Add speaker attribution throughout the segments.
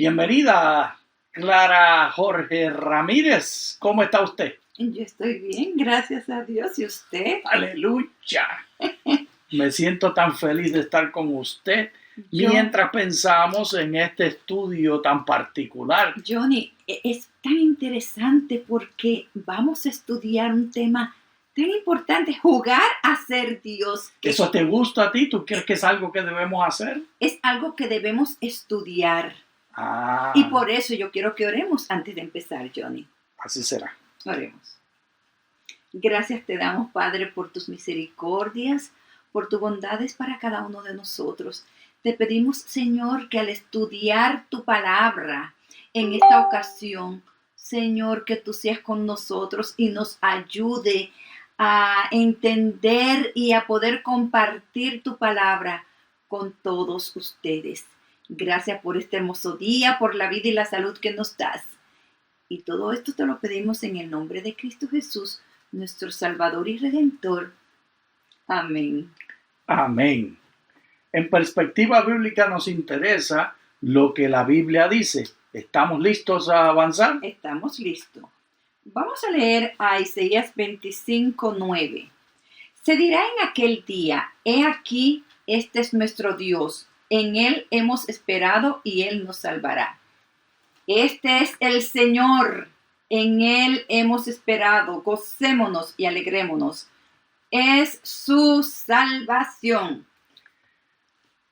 Speaker 1: Bienvenida, Clara Jorge Ramírez. ¿Cómo está usted?
Speaker 2: Yo estoy bien, gracias a Dios. ¿Y usted?
Speaker 1: ¡Aleluya! Me siento tan feliz de estar con usted mientras pensamos en este estudio tan particular.
Speaker 2: Johnny, es tan interesante porque vamos a estudiar un tema tan importante, jugar a ser Dios.
Speaker 1: ¿Eso te gusta a ti? ¿Tú crees que es algo que debemos hacer?
Speaker 2: Es algo que debemos estudiar.
Speaker 1: Ah,
Speaker 2: Y por eso yo quiero que oremos antes de empezar, Johnny.
Speaker 1: así será.
Speaker 2: Oremos. Gracias te damos, Padre, por tus misericordias, por tus bondades para cada uno de nosotros. Te pedimos, Señor, que al estudiar tu palabra en esta ocasión, Señor, que tú seas con nosotros y nos ayude a entender y a poder compartir tu palabra con todos ustedes. Gracias por este hermoso día, por la vida y la salud que nos das. Y todo esto te lo pedimos en el nombre de Cristo Jesús, nuestro Salvador y Redentor. Amén.
Speaker 1: Amén. En perspectiva bíblica nos interesa lo que la Biblia dice. ¿Estamos listos a avanzar?
Speaker 2: Estamos listos. Vamos a leer a Isaías 25:9. Se dirá en aquel día, he aquí, este es nuestro Dios. En él hemos esperado y él nos salvará. Este es el Señor. En él hemos esperado. Gocémonos y alegrémonos. Es su salvación.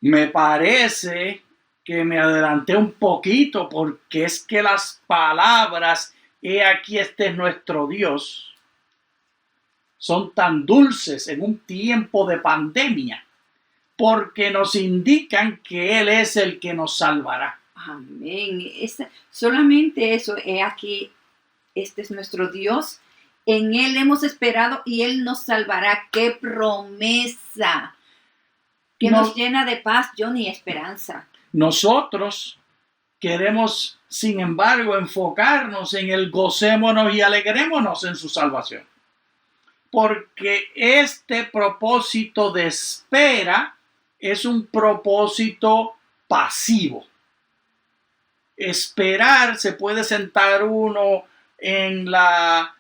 Speaker 1: Me parece que me adelanté un poquito porque es que las palabras, he aquí este es nuestro Dios, son tan dulces en un tiempo de pandemia porque nos indican que Él es el que nos salvará.
Speaker 2: Amén. Solamente eso, he aquí, este es nuestro Dios. En él hemos esperado y él nos salvará. ¡Qué promesa! Que nos llena de paz, Johnny, y esperanza.
Speaker 1: Nosotros queremos, sin embargo, enfocarnos en el gocémonos y alegrémonos en su salvación. Porque este propósito de espera es un propósito pasivo. Esperar, se puede sentar uno en la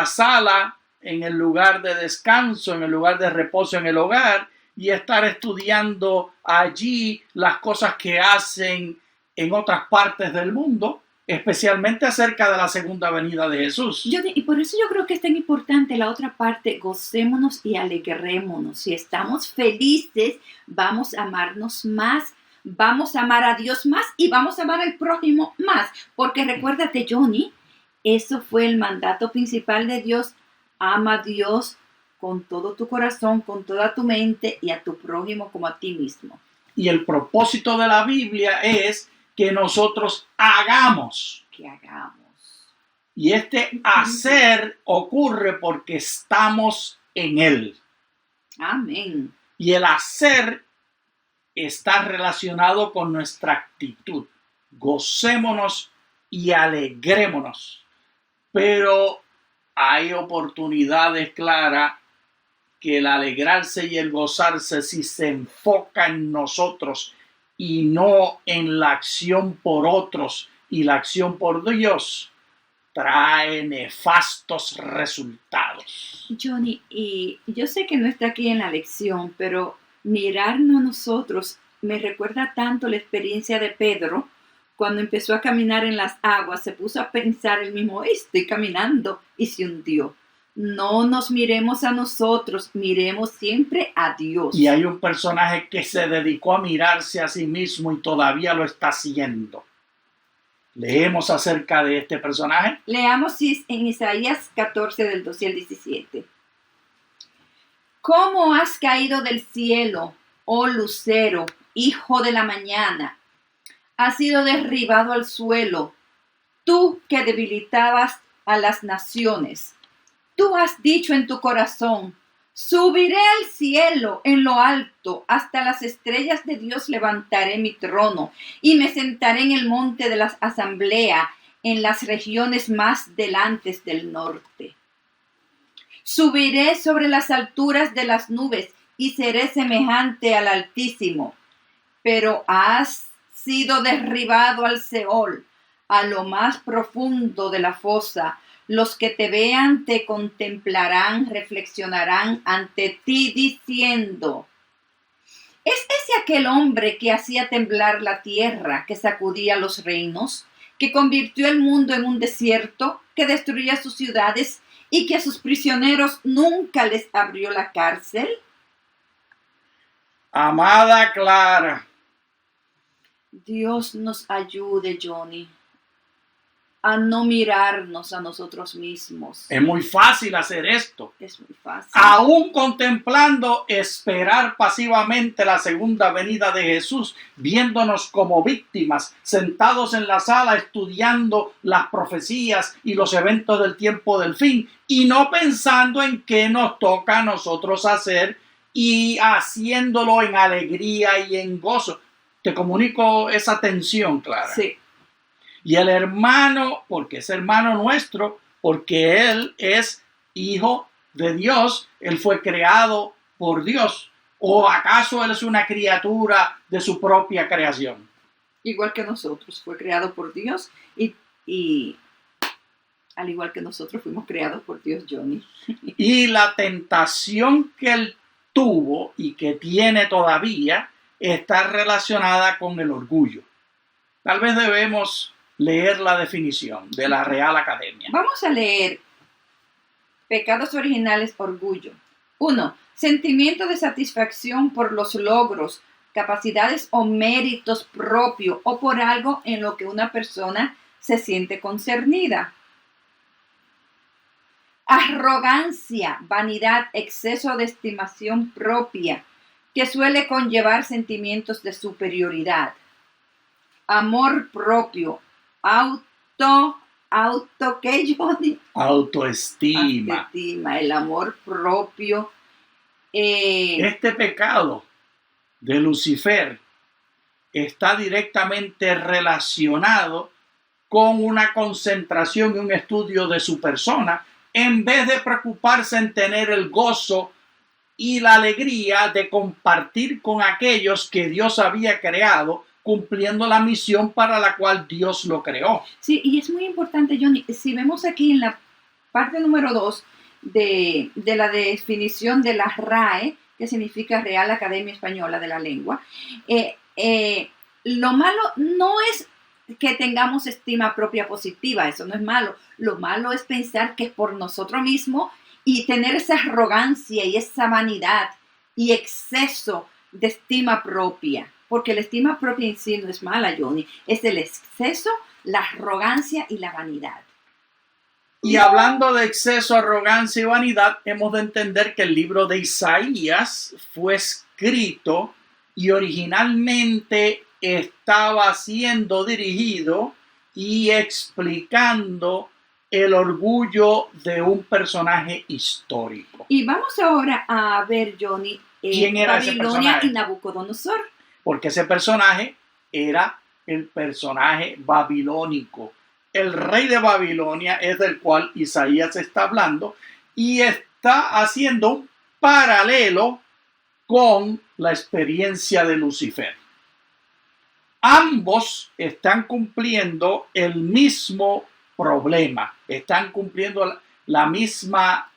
Speaker 1: sala, en el lugar de descanso, en el lugar de reposo en el hogar, y estar estudiando allí las cosas que hacen en otras partes del mundo, especialmente acerca de la segunda venida de Jesús.
Speaker 2: Y por eso yo creo que es tan importante la otra parte, gocémonos y alegrémonos. Si estamos felices, vamos a amarnos más, vamos a amar a Dios más y vamos a amar al prójimo más. Porque recuérdate, Johnny, eso fue el mandato principal de Dios. Ama a Dios con todo tu corazón, con toda tu mente y a tu prójimo como a ti mismo.
Speaker 1: Y el propósito de la Biblia es que nosotros hagamos.
Speaker 2: Que hagamos.
Speaker 1: Y este hacer ocurre porque estamos en Él.
Speaker 2: Amén.
Speaker 1: Y el hacer está relacionado con nuestra actitud. Gocémonos y alegrémonos. Pero hay oportunidades claras que el alegrarse y el gozarse, si se enfoca en nosotros y no en la acción por otros y la acción por Dios, trae nefastos resultados.
Speaker 2: Johnny, y yo sé que no está aquí en la lección, pero mirarnos nosotros me recuerda tanto la experiencia de Pedro. Cuando empezó a caminar en las aguas, se puso a pensar él mismo, estoy caminando, y se hundió. No nos miremos a nosotros, miremos siempre a Dios.
Speaker 1: Y hay un personaje que se dedicó a mirarse a sí mismo y todavía lo está haciendo. ¿Leemos acerca de este personaje?
Speaker 2: Leamos en Isaías 14, del 12 al 17. ¿Cómo has caído del cielo, oh lucero, hijo de la mañana? Has sido derribado al suelo, tú que debilitabas a las naciones. Tú has dicho en tu corazón, subiré al cielo en lo alto, hasta las estrellas de Dios levantaré mi trono y me sentaré en el monte de la asamblea, en las regiones más delantes del norte. Subiré sobre las alturas de las nubes y seré semejante al Altísimo. Pero has sido derribado al Seol, a lo más profundo de la fosa. Los que te vean te contemplarán, reflexionarán ante ti diciendo: ¿es ese aquel hombre que hacía temblar la tierra, que sacudía los reinos, que convirtió el mundo en un desierto, que destruía sus ciudades y que a sus prisioneros nunca les abrió la cárcel?
Speaker 1: Amada Clara,
Speaker 2: Dios nos ayude, Johnny, a no mirarnos a nosotros mismos.
Speaker 1: es muy fácil hacer esto.
Speaker 2: Es muy fácil.
Speaker 1: Aún contemplando esperar pasivamente la segunda venida de Jesús, viéndonos como víctimas, sentados en la sala estudiando las profecías y los eventos del tiempo del fin, y no pensando en qué nos toca a nosotros hacer y haciéndolo en alegría y en gozo. Te comunico esa tensión, Clara.
Speaker 2: Sí.
Speaker 1: Y el hermano, porque es hermano nuestro, porque él es hijo de Dios, él fue creado por Dios. ¿O acaso él es una criatura de su propia creación?
Speaker 2: Igual que nosotros, fue creado por Dios y al igual que nosotros fuimos creados por Dios, Johnny.
Speaker 1: Y la tentación que él tuvo y que tiene todavía está relacionada con el orgullo. Tal vez debemos leer la definición de la Real Academia.
Speaker 2: Vamos a leer pecados originales, orgullo. 1. Sentimiento de satisfacción por los logros, capacidades o méritos propios o por algo en lo que una persona se siente concernida. Arrogancia, vanidad, exceso de estimación propia, que suele conllevar sentimientos de superioridad. Amor propio, ¿qué, Johnny?
Speaker 1: Autoestima.
Speaker 2: Autoestima, el amor propio.
Speaker 1: Este pecado de Lucifer está directamente relacionado con una concentración y un estudio de su persona, en vez de preocuparse en tener el gozo y la alegría de compartir con aquellos que Dios había creado, cumpliendo la misión para la cual Dios lo creó.
Speaker 2: Sí, y es muy importante, Johnny, si vemos aquí en la parte número 2 de la definición de la RAE, que significa Real Academia Española de la Lengua, lo malo no es que tengamos estima propia positiva, eso no es malo. Lo malo es pensar que es por nosotros mismos y tener esa arrogancia y esa vanidad y exceso de estima propia. Porque la estima propia en sí no es mala, Johnny. Es el exceso, la arrogancia y la vanidad.
Speaker 1: Y hablando de exceso, arrogancia y vanidad, hemos de entender que el libro de Isaías fue escrito y originalmente estaba siendo dirigido y explicando el orgullo de un personaje histórico.
Speaker 2: Y vamos ahora a ver, Johnny,
Speaker 1: ¿Quién era ese
Speaker 2: Babilonia
Speaker 1: personaje?
Speaker 2: y Nabucodonosor.
Speaker 1: Porque ese personaje era el personaje babilónico. El rey de Babilonia es del cual Isaías está hablando y está haciendo un paralelo con la experiencia de Lucifer. Ambos están cumpliendo el mismo problema, están cumpliendo la misma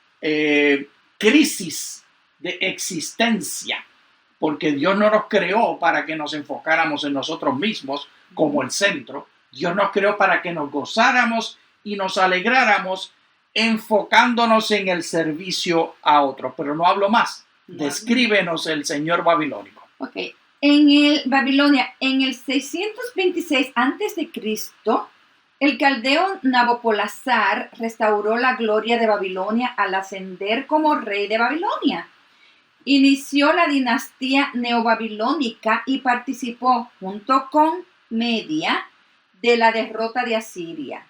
Speaker 1: crisis de existencia, porque Dios no nos creó para que nos enfocáramos en nosotros mismos como el centro. Dios nos creó para que nos gozáramos y nos alegráramos enfocándonos en el servicio a otros. Pero no hablo más. Descríbenos el señor babilónico.
Speaker 2: Ok. En el Babilonia, en el 626 a.C., el caldeo Nabopolassar restauró la gloria de Babilonia al ascender como rey de Babilonia. Inició la dinastía neobabilónica y participó, junto con Media, de la derrota de Asiria.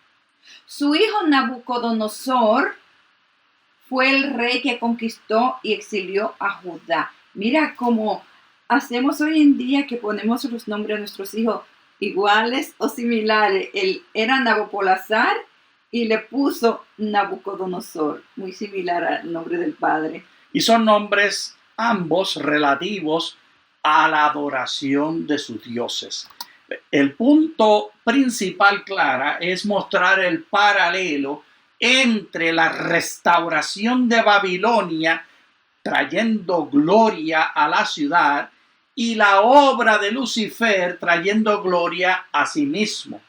Speaker 2: Su hijo Nabucodonosor fue el rey que conquistó y exilió a Judá. Mira cómo hacemos hoy en día que ponemos los nombres de nuestros hijos iguales o similares. Él era Nabopolassar y le puso Nabucodonosor, muy similar al nombre del padre.
Speaker 1: Y son nombres ambos relativos a la adoración de sus dioses. El punto principal, Clara, es mostrar el paralelo entre la restauración de Babilonia, trayendo gloria a la ciudad, y la obra de Lucifer, trayendo gloria a sí mismo.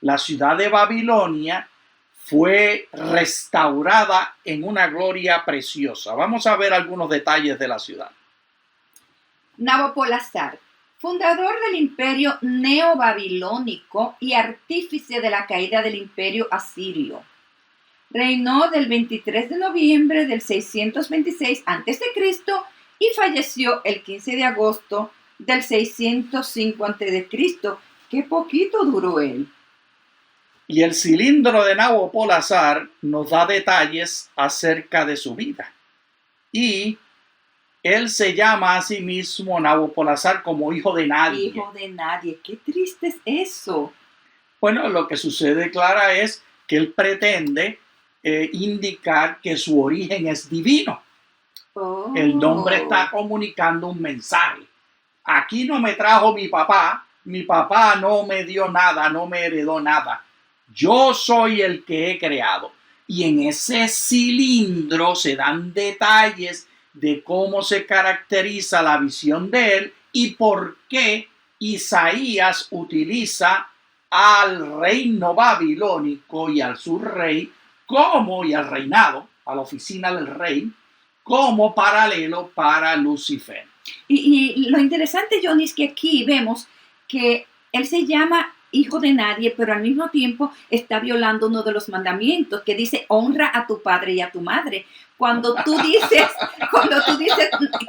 Speaker 1: La ciudad de Babilonia fue restaurada en una gloria preciosa. Vamos a ver algunos detalles de la ciudad.
Speaker 2: Nabopolassar, fundador del imperio neobabilónico y artífice de la caída del imperio asirio. Reinó del 23 de noviembre del 626 a.C. y falleció el 15 de agosto del 605 a.C. ¡Qué poquito duró él!
Speaker 1: Y el cilindro de Nabopolassar nos da detalles acerca de su vida. Y él se llama a sí mismo Nabopolassar como hijo de nadie.
Speaker 2: Hijo de nadie. ¡Qué triste es eso!
Speaker 1: Bueno, lo que sucede, Clara, es que él pretende indicar que su origen es divino.
Speaker 2: Oh.
Speaker 1: El nombre está comunicando un mensaje. Aquí no me trajo mi papá no me dio nada, no me heredó nada. Yo soy el que he creado. Y en ese cilindro se dan detalles de cómo se caracteriza la visión de él y por qué Isaías utiliza al reino babilónico y al subrey y al reinado, a la oficina del rey, como paralelo para Lucifer.
Speaker 2: Y lo interesante, Johnny, es que aquí vemos que él se llama hijo de nadie, pero al mismo tiempo está violando uno de los mandamientos que dice honra a tu padre y a tu madre. Cuando tú dices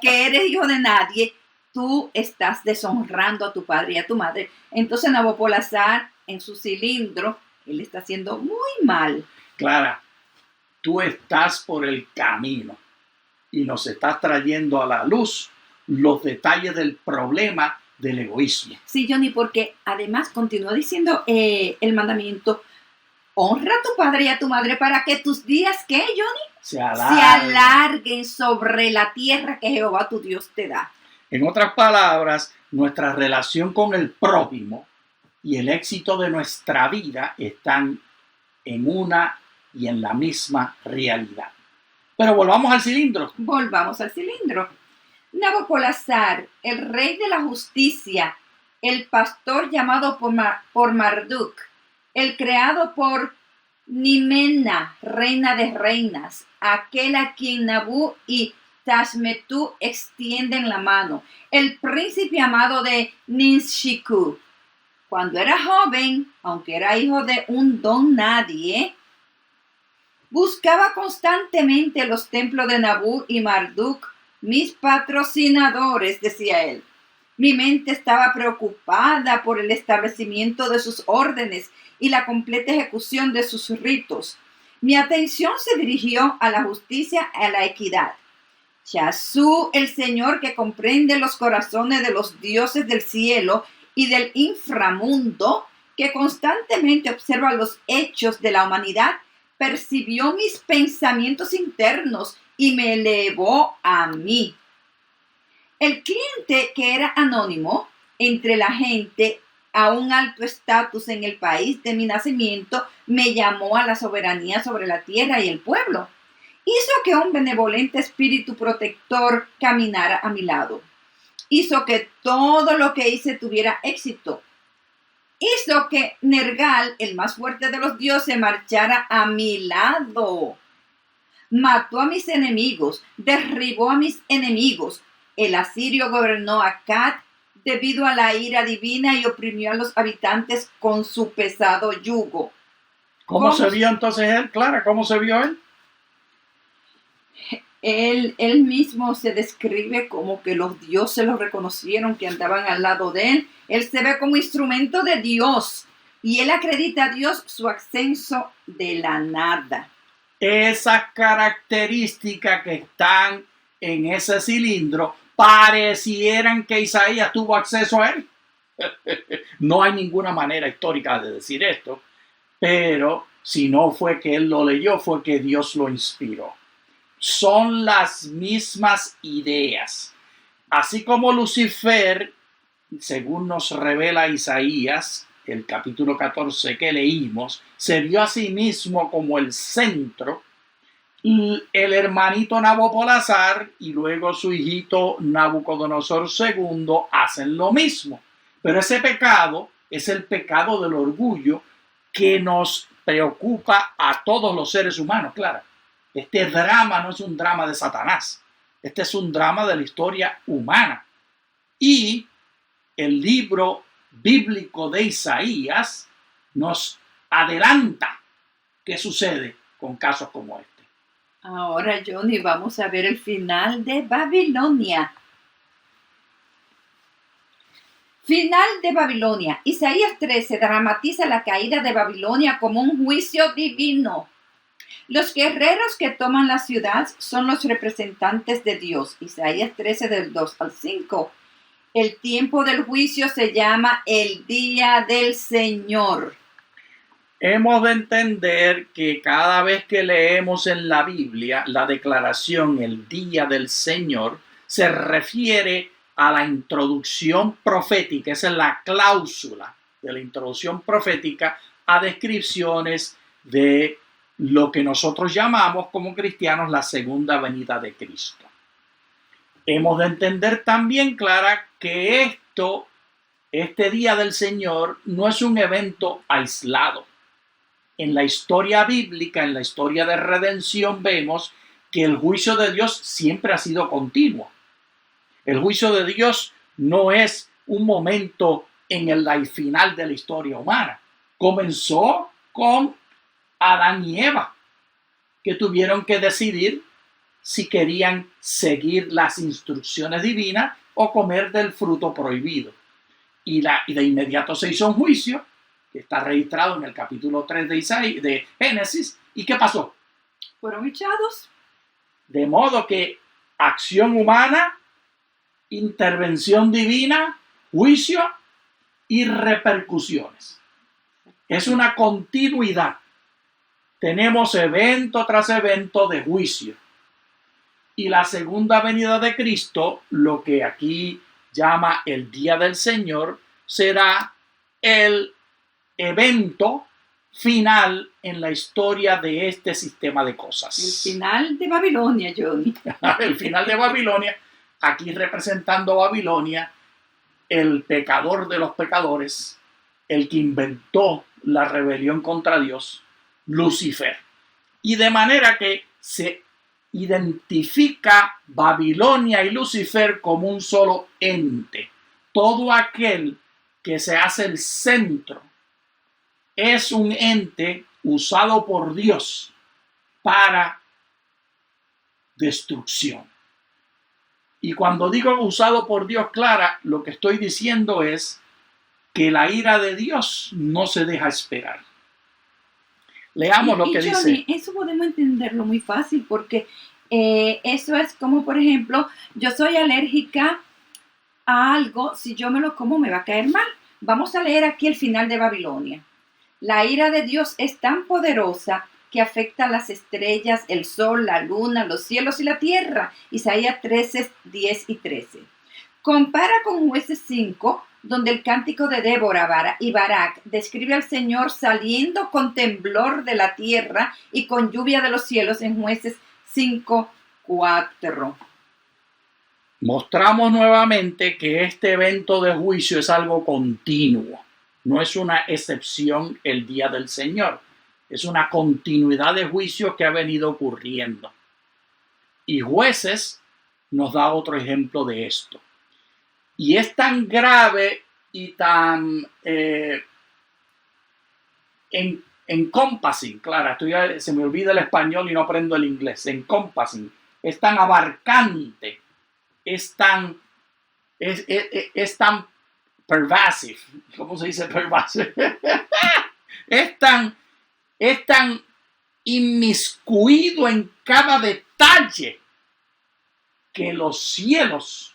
Speaker 2: que eres hijo de nadie, tú estás deshonrando a tu padre y a tu madre. Entonces Nabopolassar, en su cilindro, él está haciendo muy mal.
Speaker 1: Clara, tú estás por el camino y nos estás trayendo a la luz los detalles del problema del egoísmo.
Speaker 2: Sí, Johnny, porque además continúa diciendo el mandamiento, honra a tu padre y a tu madre para que tus días, ¿qué, Johnny?
Speaker 1: Se alarguen
Speaker 2: sobre la tierra que Jehová tu Dios te da.
Speaker 1: En otras palabras, nuestra relación con el prójimo y el éxito de nuestra vida están en una y en la misma realidad. Pero volvamos al cilindro.
Speaker 2: Volvamos al cilindro. Nabopolassar, el rey de la justicia, el pastor llamado por Marduk, el creado por Nimena, reina de reinas, aquel a quien Nabú y Tashmetú extienden la mano, el príncipe amado de Ninshiku. Cuando era joven, aunque era hijo de un don nadie, buscaba constantemente los templos de Nabú y Marduk, mis patrocinadores, decía él. Mi mente estaba preocupada por el establecimiento de sus órdenes y la completa ejecución de sus ritos. Mi atención se dirigió a la justicia y a la equidad. Shazú, el Señor que comprende los corazones de los dioses del cielo y del inframundo, que constantemente observa los hechos de la humanidad, percibió mis pensamientos internos y me elevó a mí. El cliente, que era anónimo entre la gente a un alto estatus en el país de mi nacimiento, me llamó a la soberanía sobre la tierra y el pueblo. Hizo que un benevolente espíritu protector caminara a mi lado. Hizo que todo lo que hice tuviera éxito. Hizo que Nergal, el más fuerte de los dioses, marchara a mi lado. Mató a mis enemigos, derribó a mis enemigos. El asirio gobernó a Akkad debido a la ira divina y oprimió a los habitantes con su pesado yugo.
Speaker 1: ¿Cómo se vio entonces él, Clara? ¿Cómo se vio él?
Speaker 2: Él mismo se describe como que los dioses lo reconocieron, que andaban al lado de él. Él se ve como instrumento de Dios y él acredita a Dios su ascenso de la nada.
Speaker 1: Esas características que están en ese cilindro parecieran que Isaías tuvo acceso a él. No hay ninguna manera histórica de decir esto, pero si no fue que él lo leyó, fue que Dios lo inspiró. Son las mismas ideas. Así como Lucifer según nos revela Isaías, el capítulo 14 que leímos, se vio a sí mismo como el centro. Y el hermanito Nabopolassar y luego su hijito Nabucodonosor II hacen lo mismo. Pero ese pecado es el pecado del orgullo que nos preocupa a todos los seres humanos, claro. Este drama no es un drama de Satanás. Este es un drama de la historia humana. Y el libro bíblico de Isaías nos adelanta qué sucede con casos como este.
Speaker 2: Ahora, Johnny, vamos a ver el final de Babilonia. Final de Babilonia. Isaías 13 dramatiza la caída de Babilonia como un juicio divino. Los guerreros que toman la ciudad son los representantes de Dios. Isaías 13 del 2 al 5. El tiempo del juicio se llama el día del Señor.
Speaker 1: Hemos de entender que cada vez que leemos en la Biblia la declaración el día del Señor, se refiere a la introducción profética, esa es la cláusula de la introducción profética a descripciones de lo que nosotros llamamos como cristianos la segunda venida de Cristo. Hemos de entender también, Clara, que este día del Señor no es un evento aislado. En la historia bíblica, en la historia de redención, vemos que el juicio de Dios siempre ha sido continuo. El juicio de Dios no es un momento en el final de la historia humana. Comenzó con Adán y Eva, que tuvieron que decidir si querían seguir las instrucciones divinas o comer del fruto prohibido. Y de inmediato se hizo un juicio, que está registrado en el capítulo 3 de Génesis. ¿Y qué pasó?
Speaker 2: Fueron echados.
Speaker 1: De modo que acción humana, intervención divina, juicio y repercusiones. Es una continuidad. Tenemos evento tras evento de juicio. Y la segunda venida de Cristo, lo que aquí llama el día del Señor, será el evento final en la historia de este sistema de cosas.
Speaker 2: El final de Babilonia, Johnny.
Speaker 1: El final de Babilonia, aquí representando Babilonia, el pecador de los pecadores, el que inventó la rebelión contra Dios, Lucifer. Y de manera que se identifica Babilonia y Lucifer como un solo ente. Todo aquel que se hace el centro es un ente usado por Dios para destrucción. Y cuando digo usado por Dios, Clara, lo que estoy diciendo es que la ira de Dios no se deja esperar. Leamos lo que
Speaker 2: Johnny,
Speaker 1: dice.
Speaker 2: Eso podemos entenderlo muy fácil porque eso es como, por ejemplo, yo soy alérgica a algo, si yo me lo como me va a caer mal. Vamos a leer aquí el final de Babilonia. La ira de Dios es tan poderosa que afecta a las estrellas, el sol, la luna, los cielos y la tierra. Isaías 13, 10 y 13. Compara con Jueces 5, donde el cántico de Débora y Barak describe al Señor saliendo con temblor de la tierra y con lluvia de los cielos en Jueces 5, 4.
Speaker 1: Mostramos nuevamente que este evento de juicio es algo continuo. No es una excepción el día del Señor. Es una continuidad de juicios que ha venido ocurriendo. Y Jueces nos da otro ejemplo de esto. Y es tan grave y tan encompassing, Clara, se me olvida el español y no aprendo el inglés. Encompassing, es tan abarcante, es tan pervasive. ¿Cómo se dice pervasive? es tan inmiscuido en cada detalle que los cielos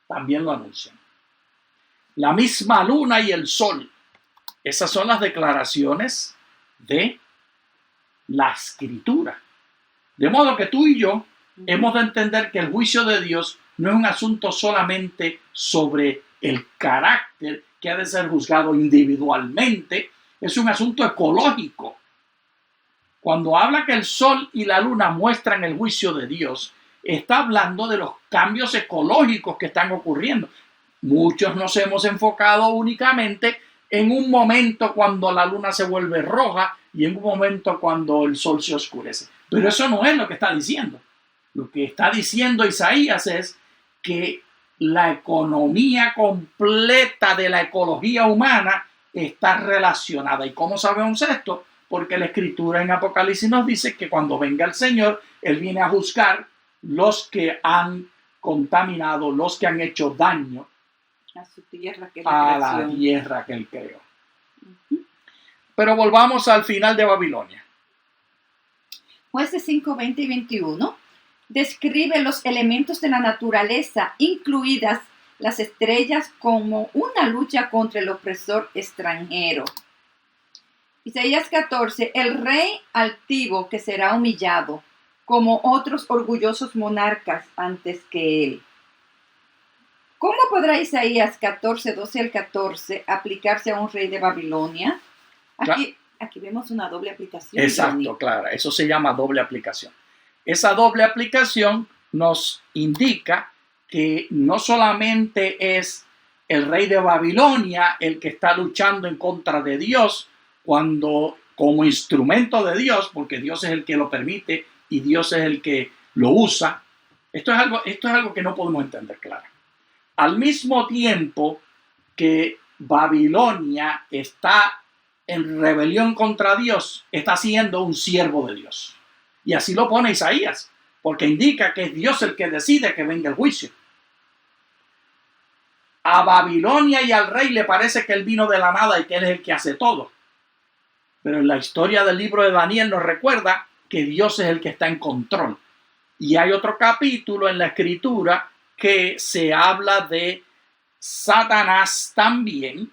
Speaker 1: también lo anuncian. La misma luna y el sol. Esas son las declaraciones de la Escritura. De modo que tú y yo hemos de entender que el juicio de Dios no es un asunto solamente sobre el carácter que ha de ser juzgado individualmente, es un asunto ecológico. Cuando habla que el sol y la luna muestran el juicio de Dios, está hablando de los cambios ecológicos que están ocurriendo. Muchos nos hemos enfocado únicamente en un momento cuando la luna se vuelve roja y en un momento cuando el sol se oscurece. Pero eso no es lo que está diciendo. Lo que está diciendo Isaías es que la economía completa de la ecología humana está relacionada. ¿Y cómo sabemos esto? Porque la escritura en Apocalipsis nos dice que cuando venga el Señor, Él viene a juzgar los que han contaminado, los que han hecho daño
Speaker 2: a su tierra, que es
Speaker 1: a la tierra que Él creó. Pero volvamos al final de Babilonia.
Speaker 2: Jueces 5, 20 y 21 describe los elementos de la naturaleza, incluidas las estrellas, como una lucha contra el opresor extranjero. Isaías 14, el rey altivo que será humillado, como otros orgullosos monarcas antes que él. ¿Cómo podrá Isaías 14, 12 al 14 aplicarse a un rey de Babilonia? Aquí vemos una doble aplicación.
Speaker 1: Exacto,
Speaker 2: Johnny.
Speaker 1: claro, eso se llama doble aplicación. Esa doble aplicación nos indica que no solamente es el rey de Babilonia el que está luchando en contra de Dios, cuando como instrumento de Dios, porque Dios es el que lo permite y Dios es el que lo usa. Esto es algo que no podemos entender claro. Al mismo tiempo que Babilonia está en rebelión contra Dios, está siendo un siervo de Dios. Y así lo pone Isaías, porque indica que es Dios el que decide que venga el juicio. A Babilonia y al rey le parece que él vino de la nada y que él es el que hace todo. Pero en la historia del libro de Daniel nos recuerda que Dios es el que está en control. Y hay otro capítulo en la escritura que se habla de Satanás también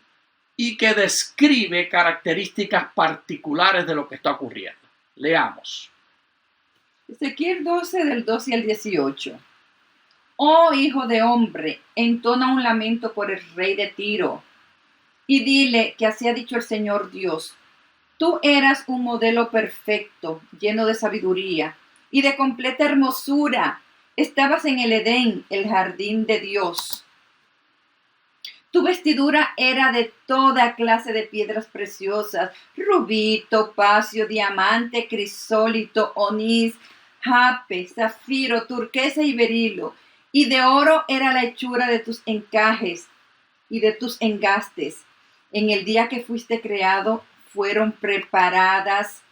Speaker 1: y que describe características particulares de lo que está ocurriendo. Leamos.
Speaker 2: Ezequiel 12, del 12 al 18. Oh hijo de hombre, entona un lamento por el rey de Tiro y dile que así ha dicho el Señor Dios. Tú eras un modelo perfecto, lleno de sabiduría y de completa hermosura. Estabas en el Edén, el jardín de Dios. Tu vestidura era de toda clase de piedras preciosas, rubí, topacio, diamante, crisólito, onís, jape, zafiro, turquesa y berilo. Y de oro era la hechura de tus encajes y de tus engastes. En el día que fuiste creado, fueron preparadas.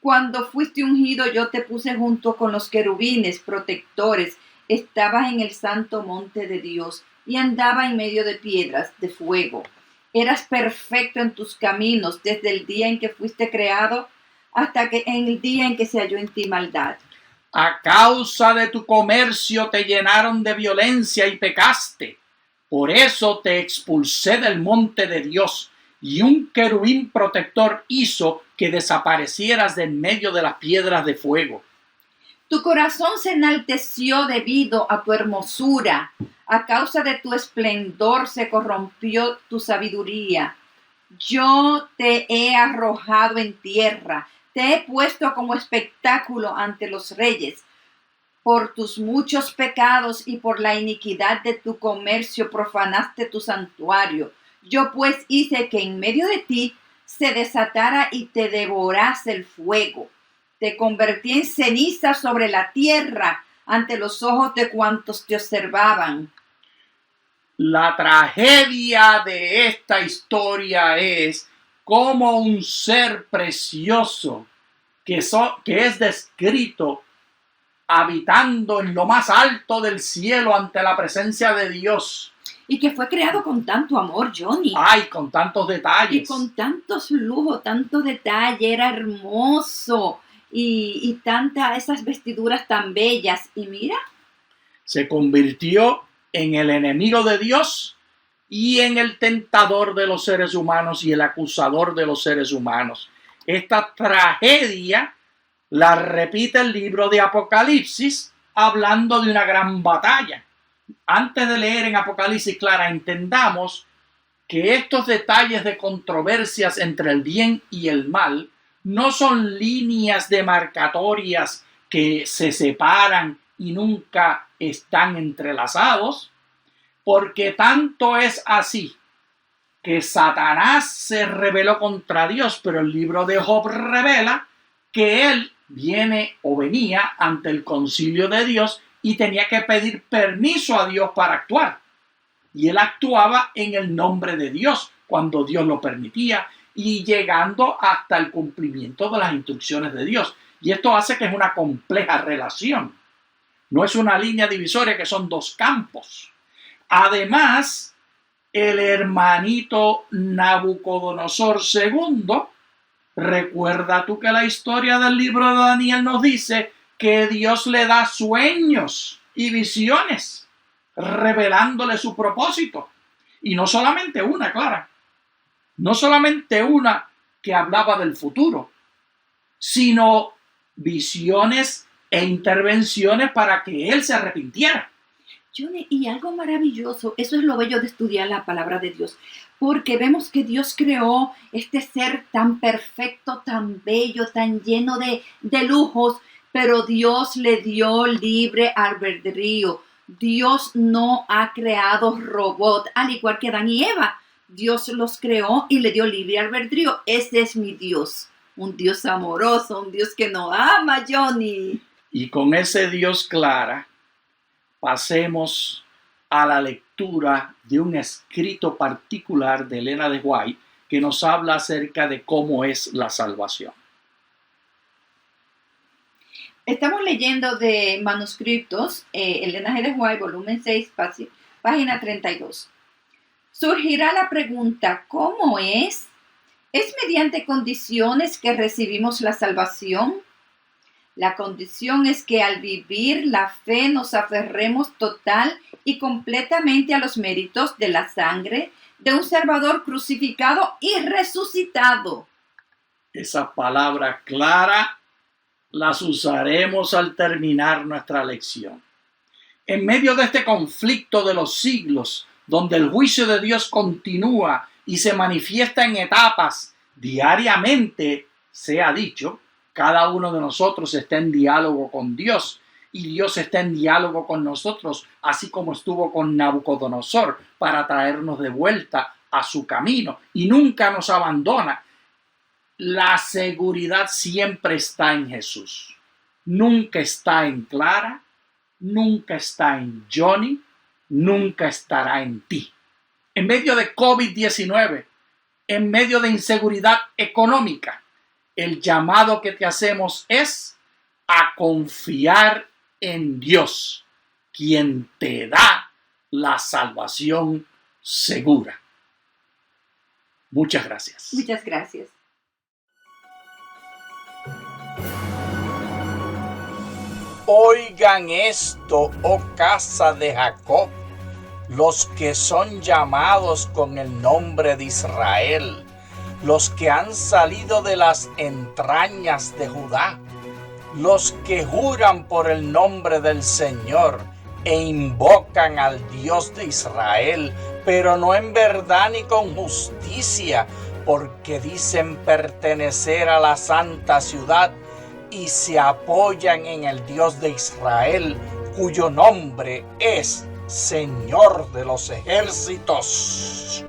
Speaker 2: Cuando fuiste ungido, yo te puse junto con los querubines protectores. Estabas en el santo monte de Dios y andaba en medio de piedras de fuego. Eras perfecto en tus caminos desde el día en que fuiste creado hasta que en el día en que se halló en ti maldad.
Speaker 1: A causa de tu comercio te llenaron de violencia y pecaste. Por eso te expulsé del monte de Dios, y un querubín protector hizo que desaparecieras de en medio de las piedras de fuego.
Speaker 2: Tu corazón se enalteció debido a tu hermosura. A causa de tu esplendor se corrompió tu sabiduría. Yo te he arrojado en tierra. Te he puesto como espectáculo ante los reyes. Por tus muchos pecados y por la iniquidad de tu comercio profanaste tu santuario. Yo pues hice que en medio de ti se desatara y te devorase el fuego. Te convertí en ceniza sobre la tierra ante los ojos de cuantos te observaban.
Speaker 1: La tragedia de esta historia es cómo un ser precioso que es descrito habitando en lo más alto del cielo ante la presencia de Dios.
Speaker 2: Y que fue creado con tanto amor, Johnny.
Speaker 1: Ay, con tantos detalles.
Speaker 2: Y con tantos lujos, tanto detalle, era hermoso. Y esas vestiduras tan bellas. Y mira.
Speaker 1: Se convirtió en el enemigo de Dios y en el tentador de los seres humanos y el acusador de los seres humanos. Esta tragedia la repite el libro de Apocalipsis hablando de una gran batalla. antes de leer en Apocalipsis Clara, entendamos que estos detalles de controversias entre el bien y el mal no son líneas demarcatorias que se separan y nunca están entrelazados, porque tanto es así que Satanás se rebeló contra Dios, pero el libro de Job revela que él venía ante el concilio de Dios y tenía que pedir permiso a Dios para actuar. Y él actuaba en el nombre de Dios cuando Dios lo permitía y llegando hasta el cumplimiento de las instrucciones de Dios. Y esto hace que es una compleja relación. No es una línea divisoria que son dos campos. Además, el hermanito Nabucodonosor II, recuerda tú que la historia del libro de Daniel nos dice que Dios le da sueños y visiones, revelándole su propósito. Y no solamente una, Clara, no solamente una que hablaba del futuro, sino visiones e intervenciones para que él se arrepintiera.
Speaker 2: Johnny, y algo maravilloso, eso es lo bello de estudiar la palabra de Dios, porque vemos que Dios creó este ser tan perfecto, tan bello, tan lleno de lujos, pero Dios le dio libre albedrío. Dios no ha creado robots, al igual que Adán y Eva. Dios los creó y le dio libre albedrío. Ese es mi Dios, un Dios amoroso, un Dios que nos ama, Johnny.
Speaker 1: Y con ese Dios, Clara, pasemos a la lectura de un escrito particular de Elena de White que nos habla acerca de cómo es la salvación.
Speaker 2: Estamos leyendo de manuscritos, Elena G. de White, volumen 6, página 32. Surgirá la pregunta, ¿cómo es? ¿Es mediante condiciones que recibimos la salvación? La condición es que al vivir la fe nos aferremos total y completamente a los méritos de la sangre de un Salvador crucificado y resucitado.
Speaker 1: Esas palabras claras las usaremos al terminar nuestra lección. En medio de este conflicto de los siglos, donde el juicio de Dios continúa y se manifiesta en etapas diariamente, se ha dicho, cada uno de nosotros está en diálogo con Dios y Dios está en diálogo con nosotros, así como estuvo con Nabucodonosor para traernos de vuelta a su camino y nunca nos abandona. La seguridad siempre está en Jesús. Nunca está en Clara, nunca está en Johnny, nunca estará en ti. En medio de COVID-19, en medio de inseguridad económica, el llamado que te hacemos es a confiar en Dios, quien te da la salvación segura. Muchas gracias.
Speaker 2: Muchas gracias.
Speaker 1: Oigan esto, oh casa de Jacob, los que son llamados con el nombre de Israel, los que han salido de las entrañas de Judá, los que juran por el nombre del Señor e invocan al Dios de Israel, pero no en verdad ni con justicia, porque dicen pertenecer a la santa ciudad y se apoyan en el Dios de Israel, cuyo nombre es Señor de los ejércitos.